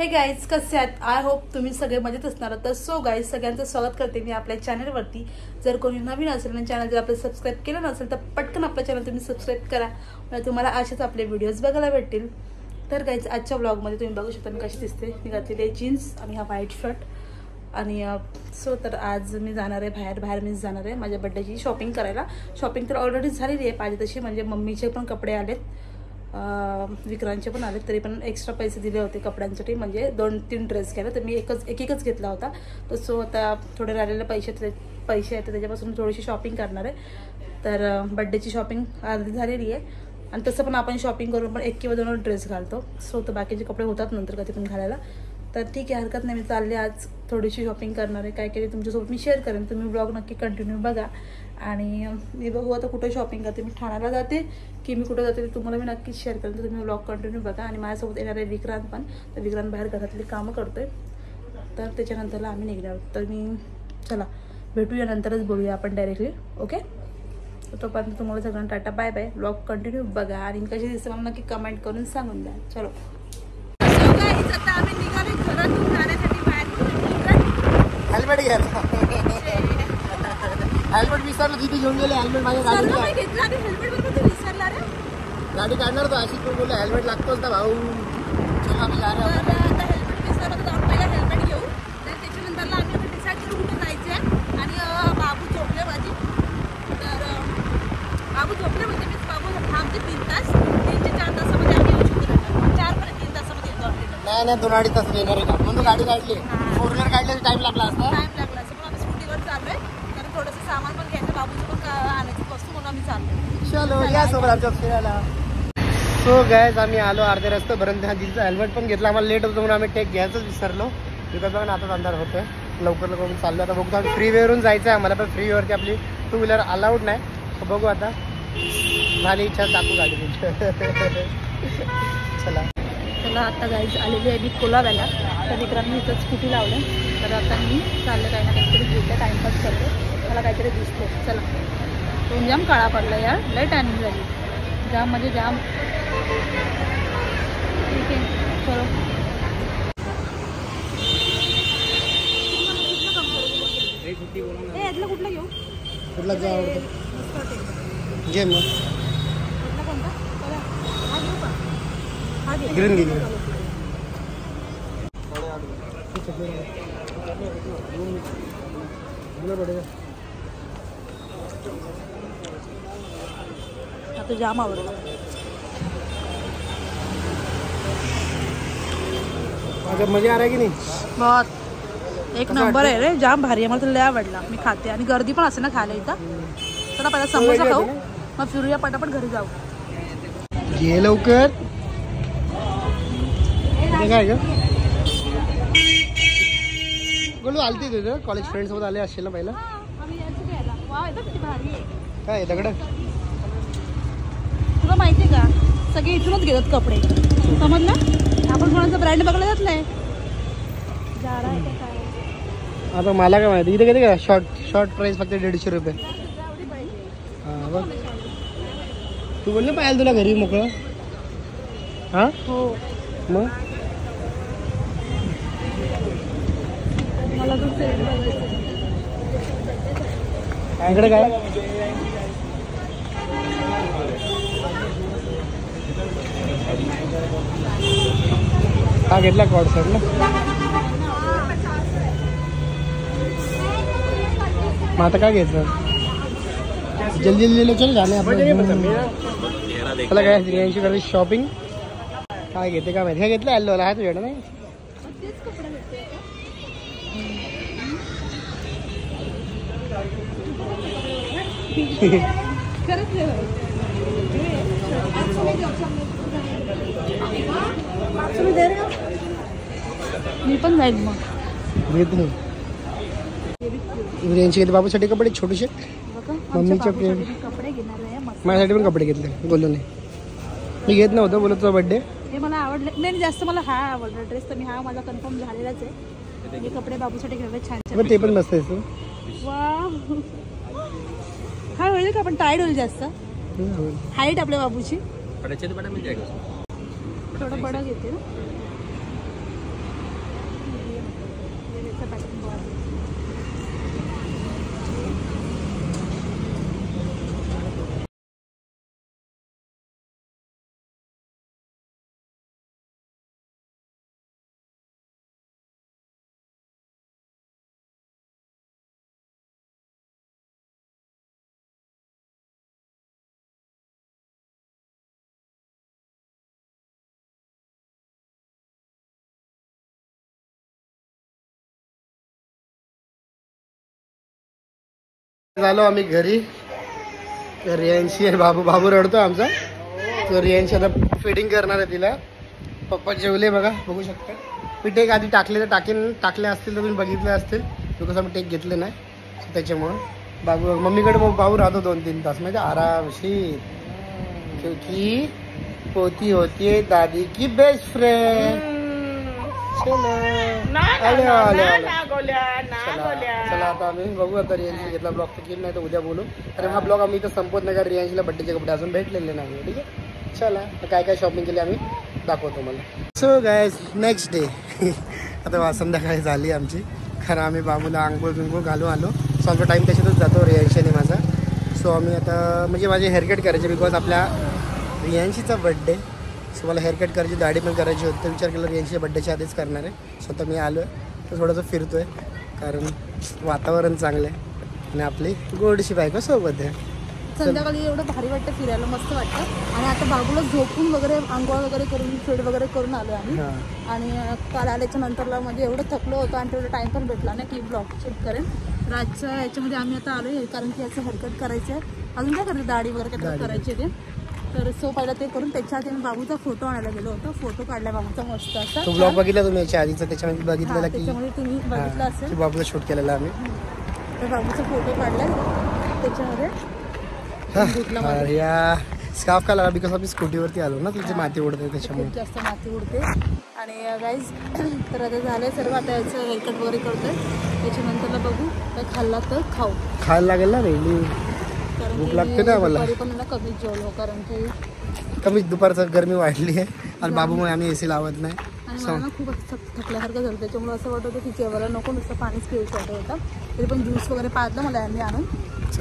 हे गाईज कसे आहेत? आय होप तुम्ही सगळे मजेत असणार. तर सो गाईज सगळ्यांचं स्वागत करते मी आपल्या चॅनलवरती. जर कोणी नवीन असेल आणि चॅनल जर आपलं सबस्क्राईब केलं नसेल तर पटकन आपल्या चॅनल तुम्ही सबस्क्राईब करा, म्हणजे तुम्हाला असेच आपले व्हिडिओज बघायला भेटतील. तर गाईज आजच्या ब्लॉगमध्ये तुम्ही बघू शकता मी कशी दिसते. मी घातलेली आहे जीन्स आणि हा व्हाईट शर्ट. आणि सो तर आज मी जाणार आहे बाहेर मी जाणार आहे माझ्या बड्डेची शॉपिंग करायला. शॉपिंग तर ऑलरेडी झालेली आहे पाहिजे तशी, म्हणजे मम्मीचे पण कपडे आलेत, विक्रांतचे पण आले, तरी पण एक्स्ट्रा पैसे दिले होते कपड्यांसाठी, म्हणजे 2-3 ड्रेस घ्यायला, तर मी एकच घेतला होता. तर सो आता थोडे राहिलेले पैसे आहेत त्याच्यापासून थोडीशी शॉपिंग करणार आहे. तर बड्डेची शॉपिंग अर्धी झालेली आहे आणि तसं पण आपण शॉपिंग करून पण 1 किंवा 2 ड्रेस घालतो. सो तर बाकीचे कपडे होतात नंतर कधी पण घालायला. तर ठीक आहे, हरकत नाही. मी चालले आज थोडीशी शॉपिंग करणार आहे. काय केली तुमच्यासोबत मी शेअर करेन, तुम्ही ब्लॉग नक्की कंटिन्यू बघा. आणि मी बघू आता कुठे शॉपिंग करते, मी ठाण्याला जाते की मी कुठे जाते तुम्हाला मी नक्कीच शेअर करेन. तर तुम्ही ब्लॉग कंटिन्यू बघा. आणि माझ्यासोबत येणार आहे विक्रांत पण. तर विक्रांत बाहेर घरातली कामं करतोय, तर त्याच्यानंतरला आम्ही निघणार. तर मी चला भेटूया, नंतरच बोलूया आपण डायरेक्टली. ओके, तोपर्यंत तुम्हाला सगळ्यांना ta ta bye bye. Blog continue बघा आणि कशी दिसते मला नक्की कमेंट करून सांगून द्या. चलो आता आम्ही निघाले घरातून जाण्यासाठी बाहेर. हेल्मेट घ्यायला हेल्मेट विसरलं, तिथे घेऊन गेले हेल्मेट माझ्या गाडीला घेतला आणि हेल्मेट बरोबर विसरला रे. गाडी काढणार तो अशी पण बोलले हेल्मेट लागतोच ना भाऊ. चला आम्ही जा रहे आता हेल्मेट विसरलं तर आपण पहिला हेल्मेट घेऊ. तर त्याच्यानंतरला आम्ही आता डिसाईड करू कुठे जायचं आहे. आणि बाबू झोपले माझी, तर बाबू झोपले म्हणजे मी बाबू आमचे 3 तास 3 ते 4 तासामध्ये आम्ही येऊ शकतो. 4 पण 3 तासामध्ये येतो आपल्याला. नाही 2-2.5 तास येणार आहे का म्हणून गाडी काढली. 4 व्हीलर काढल्याचा टाइम लागला असता. पण आम्ही स्कूटीवर चाललोय, तर थोडंसं सामान पण घ्यायचं, बाबूचं पण आणायची वस्तू म्हणून आम्ही चाललोय. चलो या सोबत आमच्या फिरायला. सो गाइस आम्ही आलो अर्धे रस्त्यापर्यंत. हा दिलचा हेल्मेट पण घेतला, आम्हाला लेट होतो म्हणून आम्ही टेक घ्यायचंच विसरलो. तिथं बघा आता अंधार होतोय, लवकर चाललो. आता बघतो आम्ही फ्रीवेवरून जायचं आहे आम्हाला, पण फ्रीवेवरती आपली 2 व्हीलर अलाउड नाही. तर बघू आता, झाली इच्छा टाकू गाडी. चला आता गाईज आलेली आहे मी कोलाव्याला. तर विक्रांतने इथं स्कूटी लावलं, तर आता मी चाललं काही ना काहीतरी घेतलं, टाइमपास करतो, मला काहीतरी दिसतो. चला तो जाम काळा पडला यार, लय टॅनिंग झाली, जाम म्हणजे जाम. ठीक आहे चलो. यातलं कुठलं घेऊ? कुठला जो आवडतो घे मग. कोणता? हा घेऊ का? हा घे. ग्रीन घे. आता जाम आवडला. मजा आ रहा है की नाही? बहुत एक नंबर आहे रे, जाम भारी आहे, मला तर लय आवडला. मी खाते आणि गर्दी पण असते ना खायला इथं. चला पहिला समोसा खाऊ, मग फिरूया पटापट घरी जाऊ. ये लवकर. काय ग गोलू आलती तुझं कॉलेज फ्रेंड सोबत आले असशील ना पहिला? काय दगड तुला माहितीये का, सगळे इथूनच घेतात कपडे, समजलं? आपण कोणाचा ब्रँड बघायला जात नाही. आता मला काय माहिती इथे किती का शॉर्ट प्राइस फक्त 150 रुपये. हा बघ, तू बोल ना पाहिजे तुला घरी मोकळं. हा हो मग मला इकडे काय हा घेतला कॉड सर ना. मग आता काय घ्यायचं? जल्दी चल झाले आपण. चला काय स्त्रियांची करायची शॉपिंग. काय घेते काय माहिती. काय घेतलं ॲल्लोला आहे तुझ्याकडे? नाही मी पण जाईल मग. घेत नाही यांची घेते बाबूसाठी कपडे छोटेसे, मम्मीचे कपडे घेणार आहे. माझ्यासाठी पण कपडे घेतले गोलूने. मी घेत नव्हतं, बोलत तुझा बड्डे. हे मला आवडलं नाही जास्त, मला हा आवडला ड्रेस, तर मी हा माझा कन्फर्म झालेलाच आहे. मी कपडे बाबूसाठी घेतले छान छान. ते पण मस्त आहे. वा हा होईल का, पण टाईट होईल जास्त. हाईट आपल्या बाबूची थोडं बडा घेते ना. झालो आम्ही घरी. रियांशी आणि बाबू रडतो आमचा. तर रियांशी आता फिडिंग करणार आहे तिला. पप्पा जेवले बघा, बघू शकता. मी टेक आधी टाकले असतील तर तुम्ही बघितले असतील, बिकॉज आम्ही टेक घेतले नाही. त्याच्यामुळं मम्मीकडे बाबू राहतो 2-3 तास म्हणजे आरामशीर. क्योंकि पोती होती दादी की बेस्ट फ्रेंड. चला आता आम्ही बघू. आता रियांशी घेतला ब्लॉग तर केला नाही तर उद्या बोलू. अरे हा ब्लॉग आम्ही इथं संपत नाही, कारण रियांशीला बड्डेचे कपडे अजून भेटलेले नाही. ठीक आहे, चला काय काय शॉपिंग केली आम्ही दाखवतो मला. So guys next day. आता संध्याकाळी झाली आमची. खरं आम्ही बाबूला आंघोळ घालून आलो. सो आमचा टाईम त्याच्यातच जातो रियांशी आणि माझा. सो आम्ही आता म्हणजे माझे हेअरकट करायचे, बिकॉज आपल्या रियांशीचा बड्डे. सो मला हेअरकट करायची, दाढी पण करायची होती. तर विचार केला रियांशीच्या बड्डेच्या आधीच करणार आहे. स्वतः मी आलो आहे तर थोडंसं फिरतो आहे, कारण वातावरण चांगलं आहे आणि आपली गोडशी बायको सोबत आहे. संध्याकाळी एवढं भारी वाटतं, फिरायला मस्त वाटतं. आणि आता बाबूला झोपून वगैरे आंघोळ वगैरे करून फीड वगैरे करून आलो आम्ही. आणि काल आल्याच्या नंतरला म्हणजे एवढं थकलो होतो आणि तेवढं टाईम पण भेटला नाही की ब्लॉग शूट करेन. रातच्या याच्यामध्ये आम्ही आता आलो आहे, कारण की याचं हेअरकट करायचं आहे. अजून काय करते, दाढी वगैरे काय करायची ते. तर सो पहिला ते करून त्याच्या आधी बाबूचा फोटो आणायला गेलो होतो. फोटो काढला बाबूचा मस्त असा. तो ब्लॉग बघितला तुम्ही याच्या आधीचा, त्याच्यामध्ये बघितलेला की त्याच्यामध्ये तुम्ही बघितलं असेल बाबूला शूट केलेला आम्ही. तर बाबूचा फोटो काढला त्याच्यामध्ये. या स्कार्फ का लावा, बिकॉज आम्ही स्कूटीवरती आलो ना, तिथे माती उडते त्याच्यामुळे. खूप जास्त माती उडते. आणि गाईज तर आता झालंय सर्व. आता याचं हेअरकट वगैरे करतोय. त्याच्यानंतरला बघू काय खाल्ला तर खाऊ. खायला लागेल ना रेली, भूक लागते ना मला. पण मला कमीच जेवलो, कारण की कमीच दुपारचं गरमी वाढली आहे आणि बाबूमुळे आम्ही एसी लावत नाही. आणि मला ना खूप थकल्यासारखं झालं, त्याच्यामुळे असं वाटत होतं की जेवायला नको, नुसतं पाणीच पिऊच वाटत होतं. तरी पण ज्यूस वगैरे पाजलं मला यांनी आणून,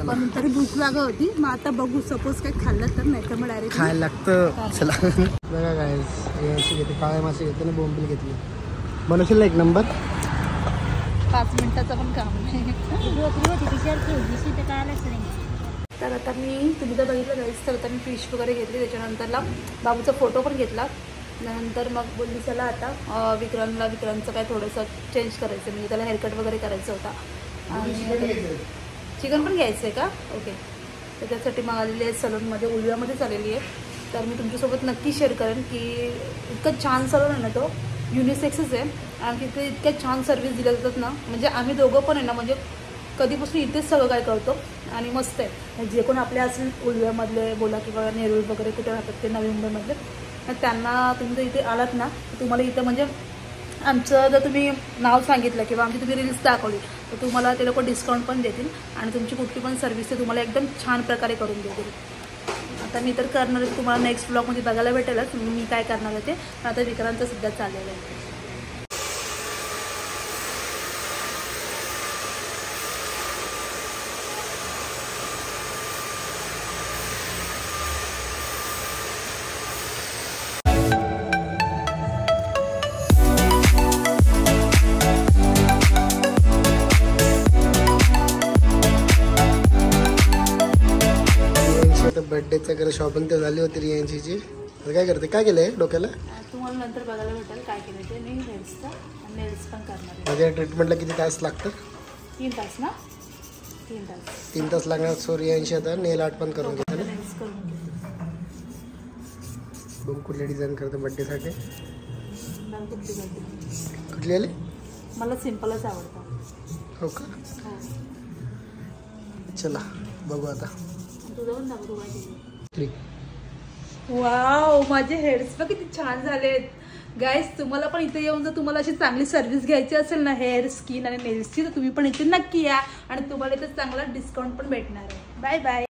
पण तरी भूक लागत होती. मग आता बघू, सपोज काही खाल्लं तर, नाही तर मग डायरेक्ट खायला लागतं. चला बघा काय घेते, काळे मासे घेते ना, बोंबील घेतली. बनवशील एक नंबर. 5 मिनिटाचं पण काम नाही. तर आता तुम्ही तर बघितलं जायचं. तर आता मी फिश वगैरे घेतली. त्याच्यानंतरला बाबूचा फोटो पण घेतला. नंतर मग बोलली चला आता विक्रांतचं काय थोडंसं चेंज करायचं, म्हणजे त्याला हेअरकट वगैरे करायचं होता. आणि चिकन पण घ्यायचं आहे का? ओके. तर त्यासाठी मग आलेली आहे सलूनमध्ये, उलव्यामध्येच आलेली आहे. तर मी तुमच्यासोबत नक्की शेअर करेन की इतकं छान सलून आहे ना, तो युनिसेक्सच आहे. आणि तिथे इतक्या छान सर्व्हिस दिल्या जातात ना, म्हणजे आम्ही दोघं पण आहे ना, म्हणजे कधीपासून इथेच सगळं काय करतो. आणि मस्त आहे. जे कोण आपले असेल उलव्यामधले बोला किंवा नेरूळ वगैरे कुठे राहतात ते नवी मुंबईमधले, त्यांना तुम्ही जर इथे आलात ना, तुम्हाला इथं म्हणजे आमचं जर तुम्ही नाव सांगितलं किंवा आमची तुम्ही रील्स दाखवली तर तुम्हाला ते लोक डिस्काउंट पण देतील आणि तुमची कुठली पण सर्व्हिस ते तुम्हाला एकदम छान प्रकारे करून देतील. आता मी तर करणार आहे, तुम्हाला नेक्स्ट ब्लॉगमध्ये बघायला भेटेलच मी काय करणार आहे ते. आता विक्रांतचं सुद्धा चाललेलं आहे. बर्थडेचं घर शॉपिंग तर झाली होती रियांशीची. काय करते, काय केलंय डोक्याला? तुम्हाला नंतर बघायला भेटेल काय केलं ते. मी हेअर्सचं आणि नेल्स पण करणार आहे. माझ्या ट्रीटमेंटला किती तास लागतं? 3 तास ना? 3 तास लागणार. सो रियांशी आता नेल आर्ट पण करून घेतो ना. बघू कुठल्या डिझाईन करतो बर्थडेसाठी. कुठली आली? मला सिम्पलच आवडतं. हो का? चला बघू आता. वाव, माझे हेअर्स बघ किती छान झालेत. गाईज तुम्हाला पण इथे येऊन जर तुम्हाला अशी चांगली सर्व्हिस घ्यायची असेल ना हेअर, स्किन आणि नेल्सची, तर तुम्ही पण इथे नक्की या आणि तुम्हाला इथे चांगला डिस्काउंट पण भेटणार आहे. Bye bye.